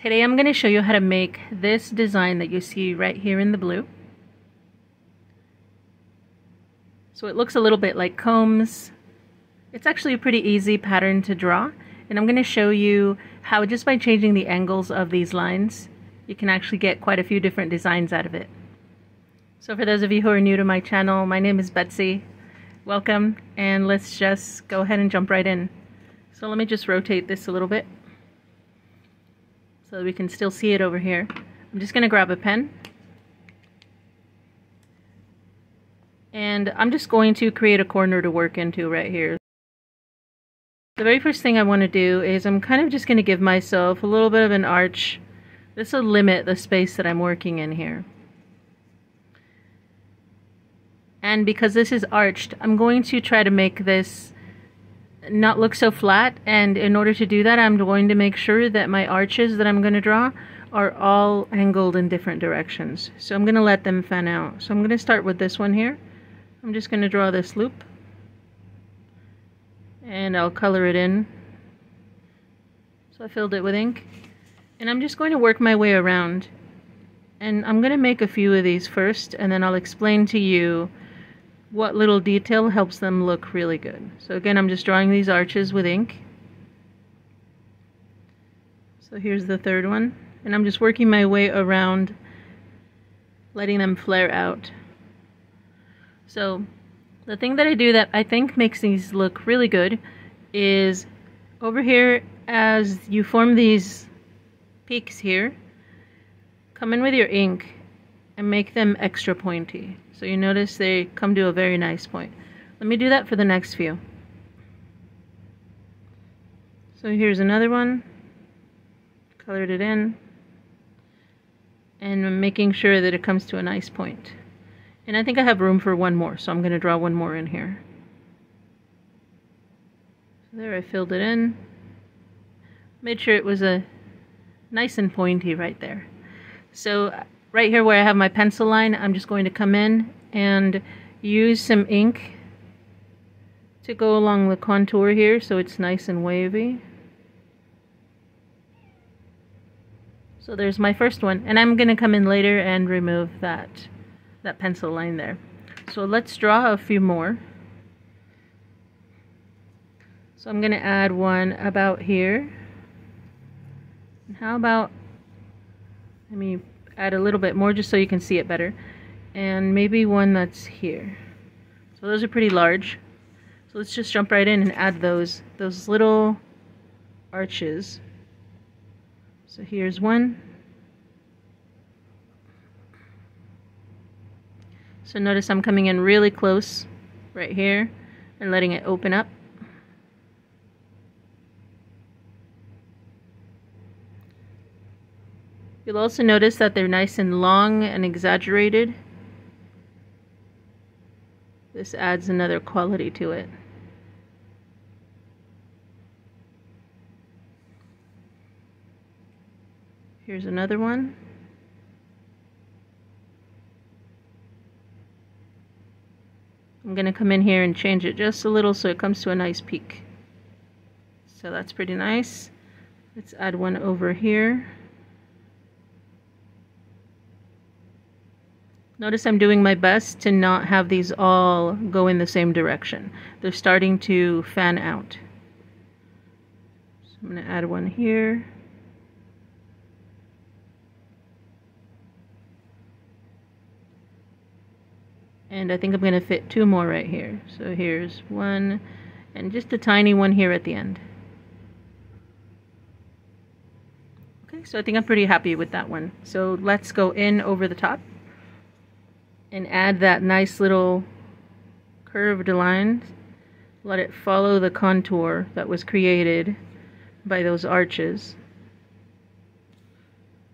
Today I'm going to show you how to make this design that you see right here in the blue. So it looks a little bit like combs. It's actually a pretty easy pattern to draw, and I'm going to show you how just by changing the angles of these lines you can actually get quite a few different designs out of it. So for those of you who are new to my channel, my name is Betsy. Welcome, and let's just go ahead and jump right in. So let me just rotate this a little bit so that we can still see it over here. I'm just going to grab a pen, and I'm just going to create a corner to work into right here. The very first thing I want to do is I'm kind of just going to give myself a little bit of an arch. This will limit the space that I'm working in here. And because this is arched, I'm going to try to make this not look so flat, and in order to do that I'm going to make sure that my arches that I'm going to draw are all angled in different directions. So I'm going to let them fan out. So I'm going to start with this one here. I'm just going to draw this loop and I'll color it in. So I filled it with ink, and I'm just going to work my way around, and I'm going to make a few of these first, and then I'll explain to you what little detail helps them look really good. So again, I'm just drawing these arches with ink. So here's the third one, and I'm just working my way around, letting them flare out. So the thing that I do that I think makes these look really good is over here, as you form these peaks here, come in with your ink and make them extra pointy. So you notice they come to a very nice point. Let me do that for the next few. So here's another one. Colored it in. And I'm making sure that it comes to a nice point. And I think I have room for one more, so I'm going to draw one more in here. So there, I filled it in. Made sure it was a nice and pointy right there. So right here where I have my pencil line, I'm just going to come in and use some ink to go along the contour here so it's nice and wavy. So there's my first one, and I'm going to come in later and remove that pencil line there. So let's draw a few more. So I'm going to add one about here. And how about, let me add a little bit more just so you can see it better, and maybe one that's here. So those are pretty large, so let's just jump right in and add those little arches. So here's one. So notice I'm coming in really close right here and letting it open up. You'll also notice that they're nice and long and exaggerated. This adds another quality to it. Here's another one. I'm going to come in here and change it just a little so it comes to a nice peak. So that's pretty nice. Let's add one over here. Notice I'm doing my best to not have these all go in the same direction. They're starting to fan out. So I'm going to add one here. And I think I'm going to fit two more right here. So here's one, and just a tiny one here at the end. Okay, so I think I'm pretty happy with that one. So let's go in over the top and add that nice little curved line. Let it follow the contour that was created by those arches.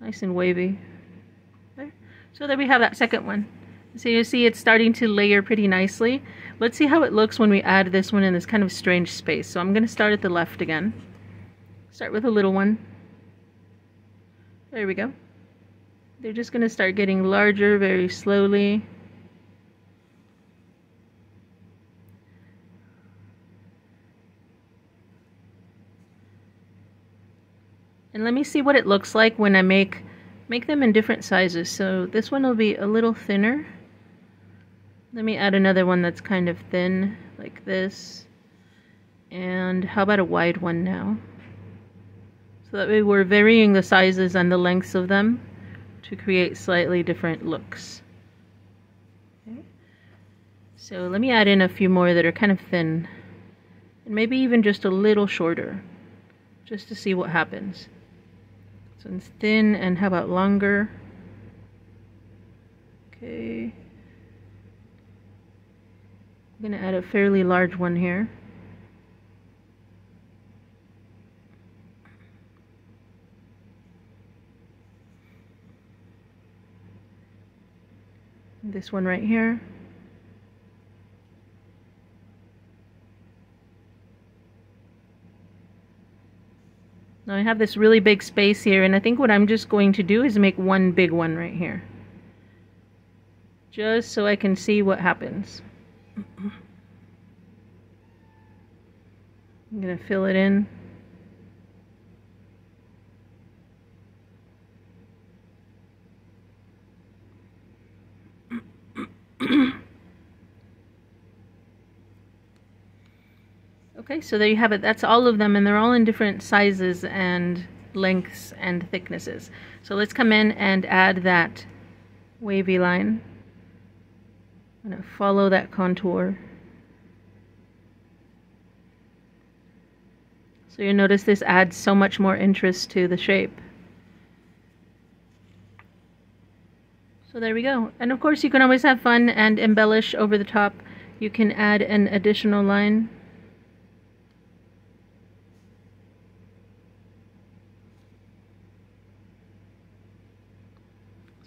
Nice and wavy. There. So there we have that second one. So you see it's starting to layer pretty nicely. Let's see how it looks when we add this one in this kind of strange space. So I'm going to start at the left again. Start with a little one. There we go. They're just going to start getting larger very slowly. And let me see what it looks like when I make them in different sizes. So this one will be a little thinner. Let me add another one that's kind of thin, like this. And how about a wide one now? So that way we're varying the sizes and the lengths of them to create slightly different looks. Okay. So let me add in a few more that are kind of thin. And maybe even just a little shorter, just to see what happens. So it's thin, and how about longer? Okay. I'm going to add a fairly large one here. This one right here. Now I have this really big space here, and I think what I'm just going to do is make one big one right here. Just so I can see what happens. I'm going to fill it in. Okay, so there you have it. That's all of them, and they're all in different sizes and lengths and thicknesses. So let's come in and add that wavy line. I'm going to follow that contour. So you'll notice this adds so much more interest to the shape. So there we go. And of course you can always have fun and embellish over the top. You can add an additional line.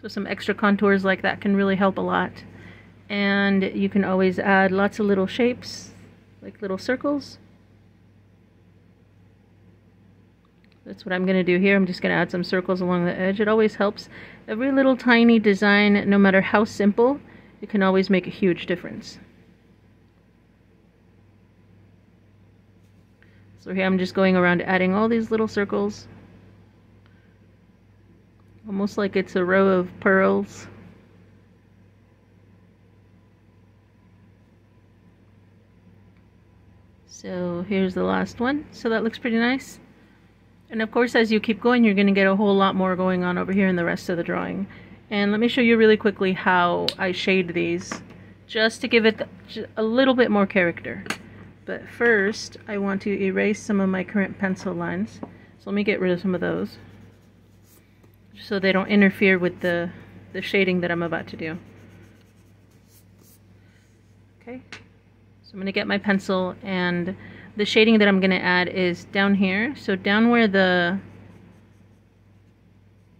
So some extra contours like that can really help a lot. And you can always add lots of little shapes, like little circles. That's what I'm going to do here. I'm just going to add some circles along the edge. It always helps. Every little tiny design, no matter how simple, it can always make a huge difference. So here I'm just going around adding all these little circles. Almost like it's a row of pearls. So here's the last one. So that looks pretty nice. And of course, as you keep going, you're going to get a whole lot more going on over here in the rest of the drawing. And let me show you really quickly how I shade these, just to give it a little bit more character. But first, I want to erase some of my current pencil lines. So let me get rid of some of those, so they don't interfere with the shading that I'm about to do. Okay, so I'm going to get my pencil, and the shading that I'm going to add is down here. So down where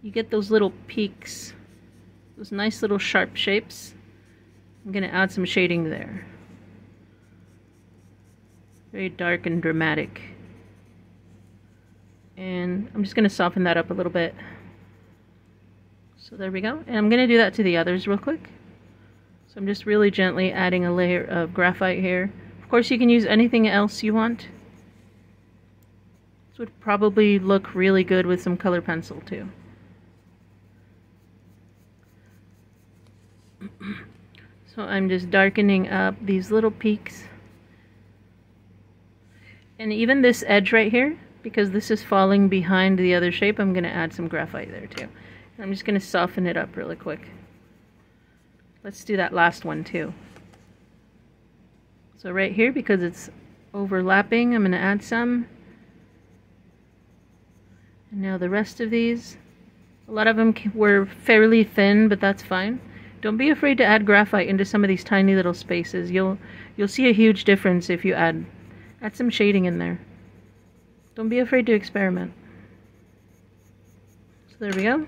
you get those little peaks, those nice little sharp shapes, I'm going to add some shading there. Very dark and dramatic. And I'm just going to soften that up a little bit. So there we go. And I'm going to do that to the others real quick. So I'm just really gently adding a layer of graphite here. Of course, you can use anything else you want. This would probably look really good with some color pencil too. So I'm just darkening up these little peaks. And even this edge right here, because this is falling behind the other shape, I'm going to add some graphite there too. I'm just going to soften it up really quick. Let's do that last one too. So right here, because it's overlapping, I'm going to add some. And now the rest of these. A lot of them were fairly thin, but that's fine. Don't be afraid to add graphite into some of these tiny little spaces. You'll see a huge difference if you add some shading in there. Don't be afraid to experiment. So there we go.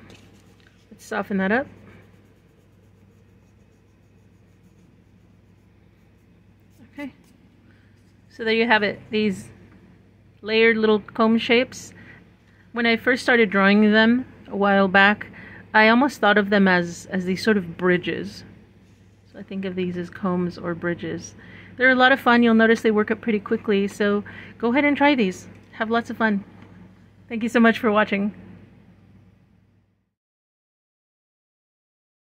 Let's soften that up. Okay. So there you have it. These layered little comb shapes. When I first started drawing them a while back, I almost thought of them as these sort of bridges. So I think of these as combs or bridges. They're a lot of fun. You'll notice they work up pretty quickly. So go ahead and try these. Have lots of fun. Thank you so much for watching.